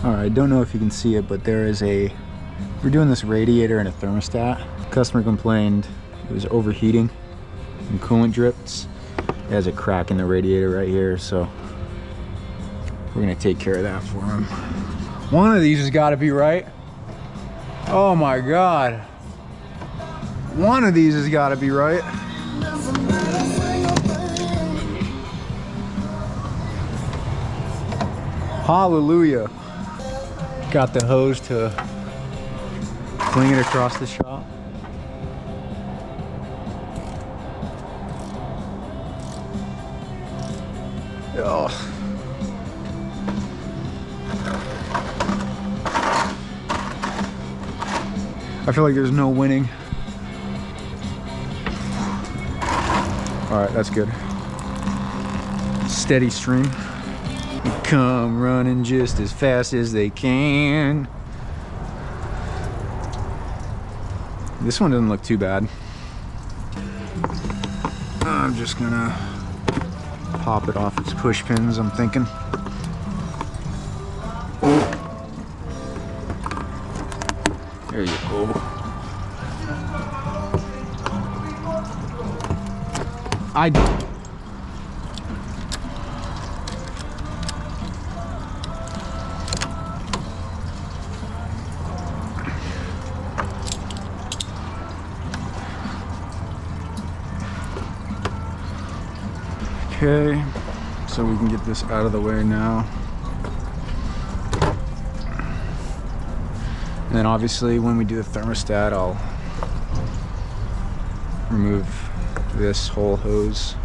All right, I don't know if you can see it, but we're doing this radiator and a thermostat. Customer complained it was overheating and coolant drips. It has a crack in the radiator right here, so we're gonna take care of that for him. One of these has gotta be right. Oh my God. One of these has gotta be right. Hallelujah. Got the hose to fling it across the shop. Oh. I feel like there's no winning. All right, that's good. Steady stream. Come running just as fast as they can. This one doesn't look too bad. I'm just gonna pop it off its push pins, I'm thinking. There you go. Okay, so we can get this out of the way now. And then obviously when we do the thermostat, I'll remove this whole hose.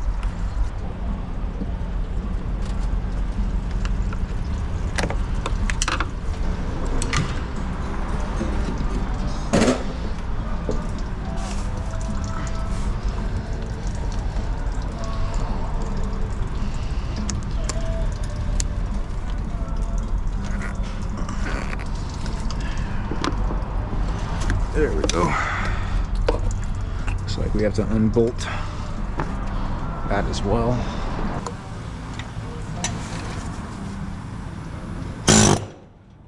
There we go. Looks like we have to unbolt that as well.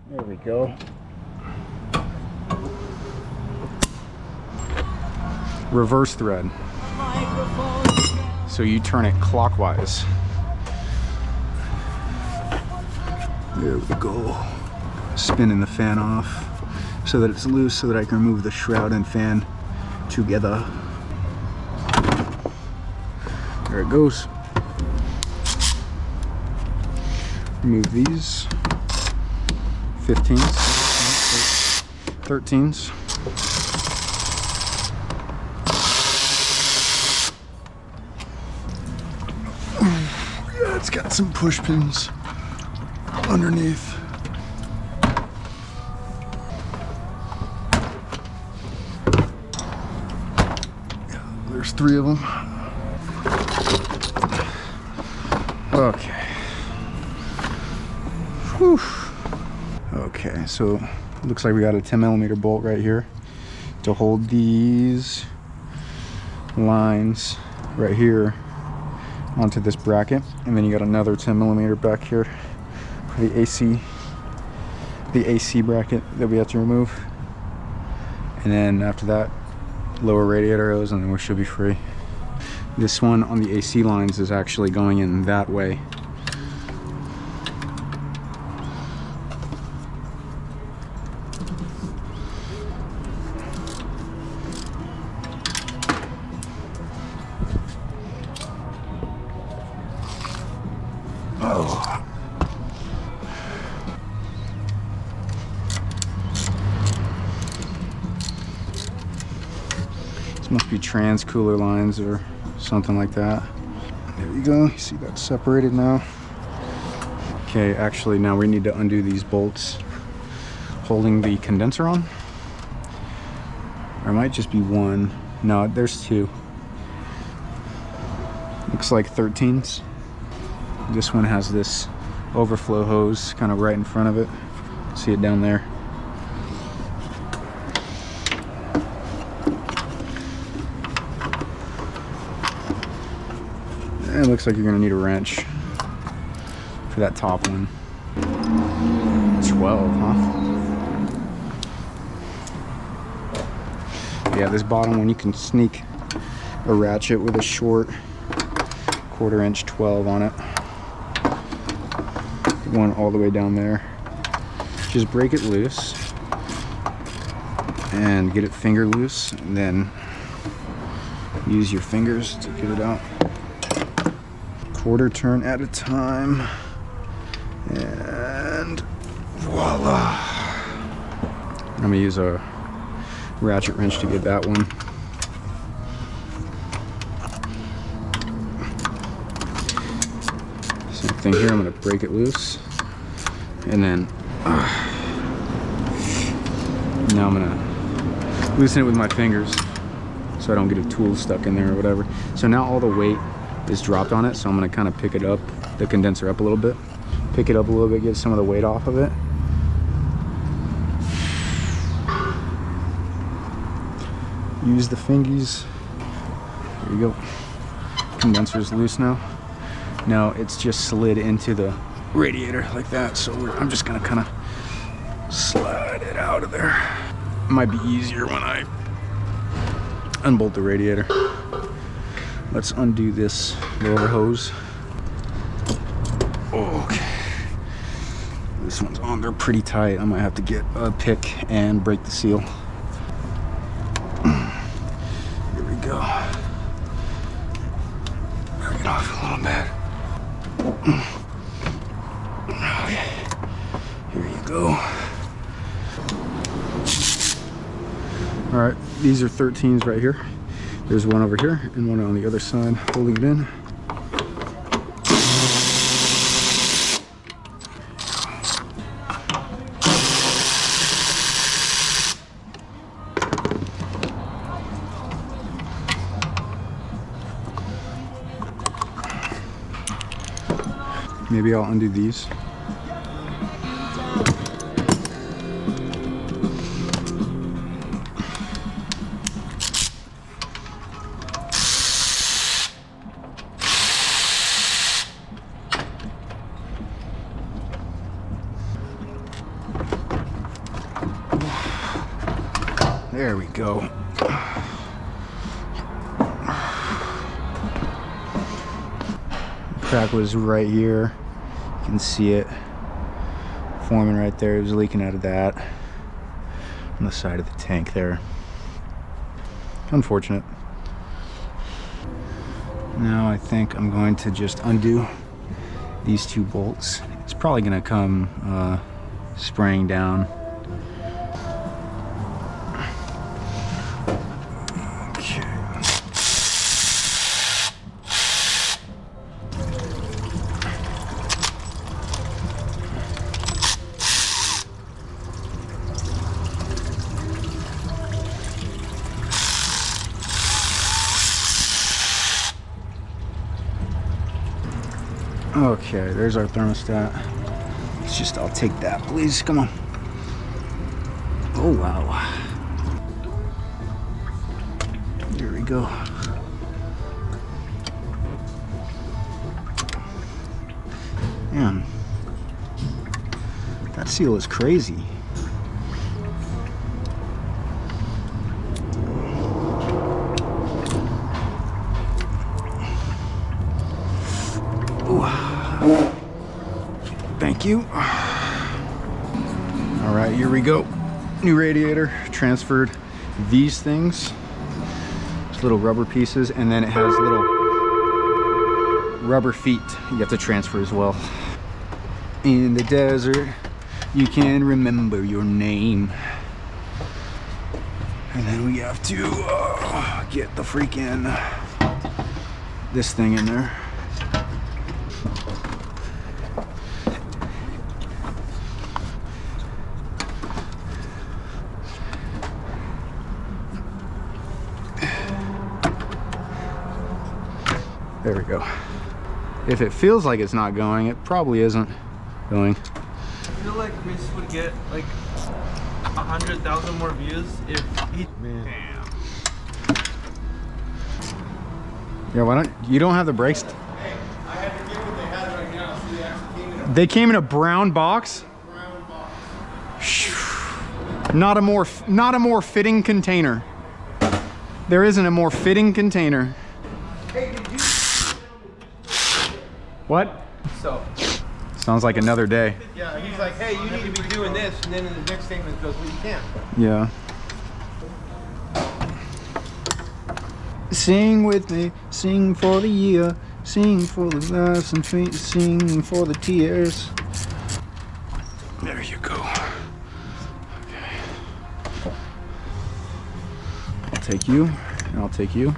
There we go. Reverse thread. So you turn it clockwise. There we go. Spinning the fan off so that it's loose, so that I can remove the shroud and fan together. There it goes. Remove these 15s, 13s. Yeah, it's got some push pins underneath. There's 3 of them. Okay. Whew. Okay, so it looks like we got a 10mm bolt right here to hold these lines right here onto this bracket, and then you got another 10mm back here for the AC bracket that we have to remove, and then after that lower radiator hose, and then we should be free. This one on the AC lines is actually going in that way. Oh. Must be trans cooler lines or something like that. There you go. You see that's separated now. Okay, actually now we need to undo these bolts holding the condenser on. Or it might just be one. No, there's 2. Looks like 13s. This one has this overflow hose kind of right in front of it. See it down there. It looks like you're gonna need a wrench for that top one. 12, huh? Yeah, this bottom one you can sneak a ratchet with a short 1/4 inch 12 on it. One all the way down there. Just break it loose and get it finger loose, and then use your fingers to get it out. 1/4 turn at a time, and voila. I'm gonna use a ratchet wrench to get that one. Same thing here, I'm gonna break it loose, and then now I'm gonna loosen it with my fingers so I don't get a tool stuck in there or whatever. So now all the weight is dropped on it, so I'm gonna kind of pick it up, the condenser up a little bit. Pick it up a little bit, get some of the weight off of it. Use the fingies. There you go. Condenser is loose now. Now it's just slid into the radiator like that, so I'm just gonna kind of slide it out of there. Might be easier when I unbolt the radiator. Let's undo this lower hose. Okay. This one's on there pretty tight. I might have to get a pick and break the seal. Here we go. Break it off a little bit. Okay. Here you go. All right, these are 13s right here. There's one over here and one on the other side holding it in. Maybe I'll undo these. There we go. Crack was right here. You can see it forming right there. It was leaking out of that on the side of the tank there. Unfortunate. Now I think I'm going to just undo these 2 bolts. It's probably going to come spraying down. Okay, there's our thermostat. I'll take that, please. Come on. Oh, wow. There we go. Man, that seal is crazy. Thank you. All right, here we go. New radiator, transferred these things. It's little rubber pieces, and then it has little rubber feet you have to transfer as well. In the desert, you can remember your name. And then we have to get the freaking this thing in there. There we go. If it feels like it's not going, it probably isn't going. I feel like Chris would get like 100,000 more views if he... Man. Damn. Yeah, why don't you don't have the brakes? Hey, I had to get what they had right now. So they actually came in They came in a brown box? a brown box. Not a more fitting container. There isn't a more fitting container. Hey, did you? What? So. Sounds like another day. Yeah, he's like, hey, you need to be doing this, and then in the next statement goes, well, you can't. Yeah. Sing with me, sing for the year, sing for the laughs and sing for the tears. There you go. Okay. I'll take you, and I'll take you.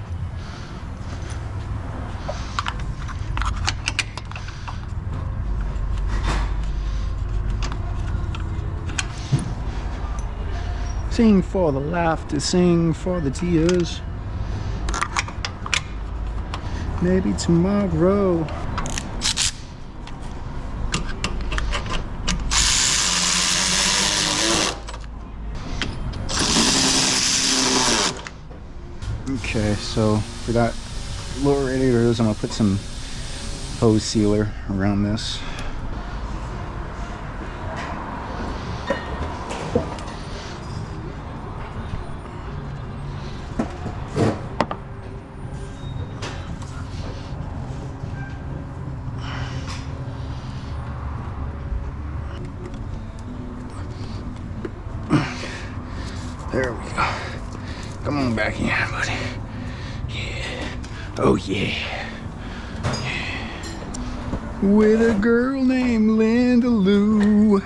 Sing for the laughter, sing for the tears. Maybe tomorrow. Okay, so for that lower radiators, I'm gonna put some hose sealer around this. There we go. Come on back here, buddy. Yeah. Oh, yeah. With a girl named Linda Lou.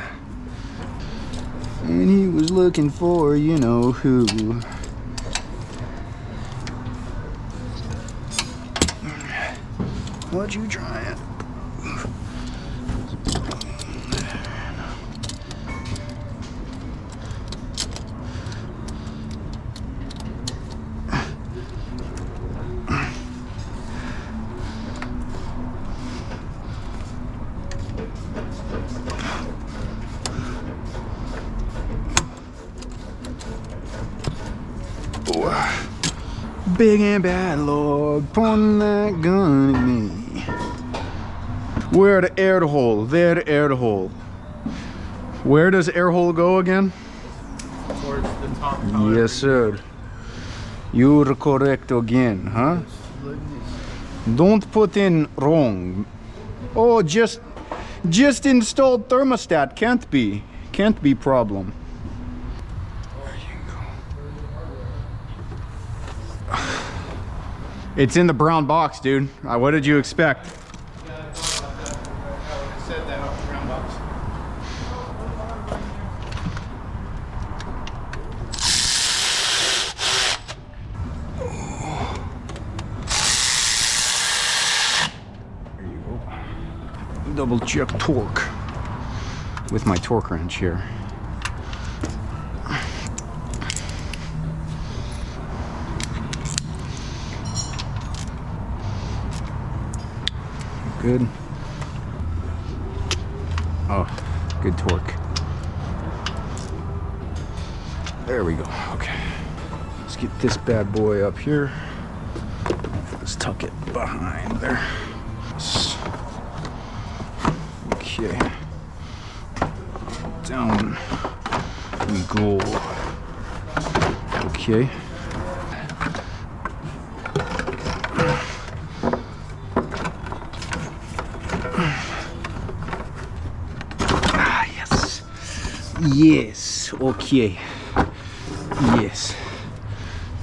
And he was looking for you know who. What you trying? Big and bad Lord, pointing that gun at me. Where the air hole? There the air hole. Where does air hole go again? Towards the top. Yes, sir. You're correct again, huh? Don't put in wrong. Oh, just installed thermostat. Can't be problem. It's in the brown box, dude. What did you expect? Yeah, I said that off the ground box. There you go. Double check torque with my torque wrench here. Good. Oh, good torque. There we go. Okay. Let's get this bad boy up here. Let's tuck it behind there. Okay. Down we go. Okay. Yes, okay. Yes.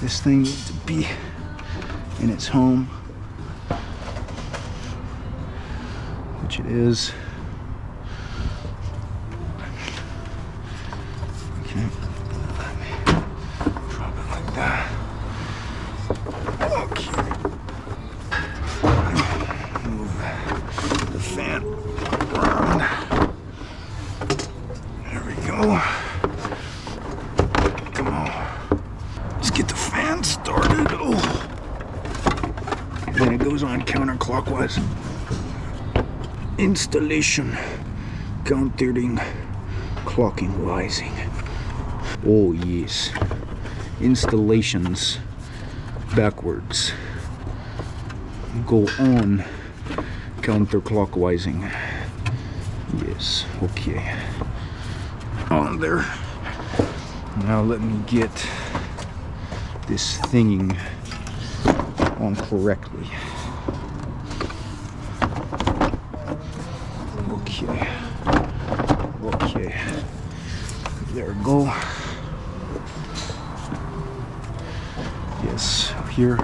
This thing needs to be in its home, which it is. Okay. Let me drop it like that. Okay. Move the fan around. Come on. Let's get the fan started. Oh. Then it goes on counterclockwise. Installation. Countering. Clocking. Rising. Oh yes. Installations. Backwards. Go on. Counterclockwising. Yes. Okay. on there. Now let me get this thinging on correctly. Okay. Okay. There we go. Yes, here.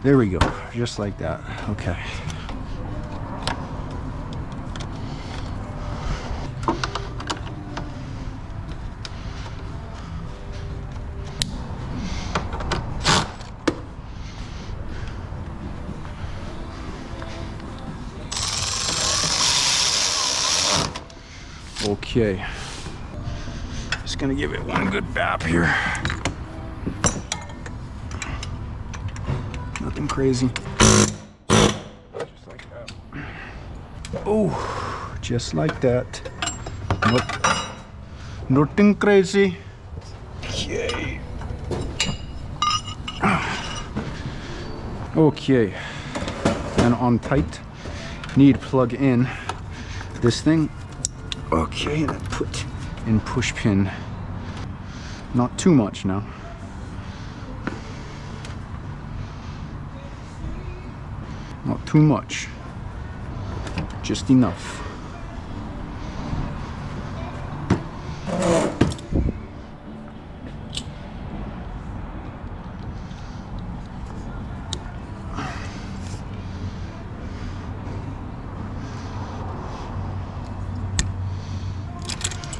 There we go. Just like that. Okay. Okay, just gonna give it one good bap here. Nothing crazy. Just like that. Oh, just like that. Nothing crazy. Okay. Okay, and on tight, need plug in this thing. Okay, and I put in push pin. Not too much now. Not too much. Just enough.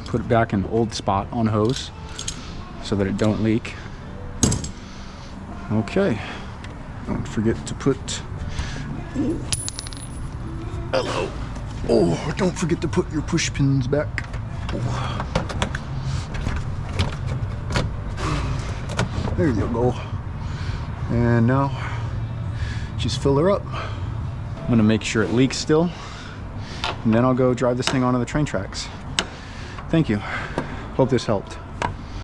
Put it back in old spot on hose so that it don't leak. Okay. Don't forget to put. Hello. Oh, don't forget to put your push pins back. Oh. There you go. And now just fill her up. I'm gonna make sure it leaks still, and then I'll go drive this thing onto the train tracks. Thank you. Hope this helped.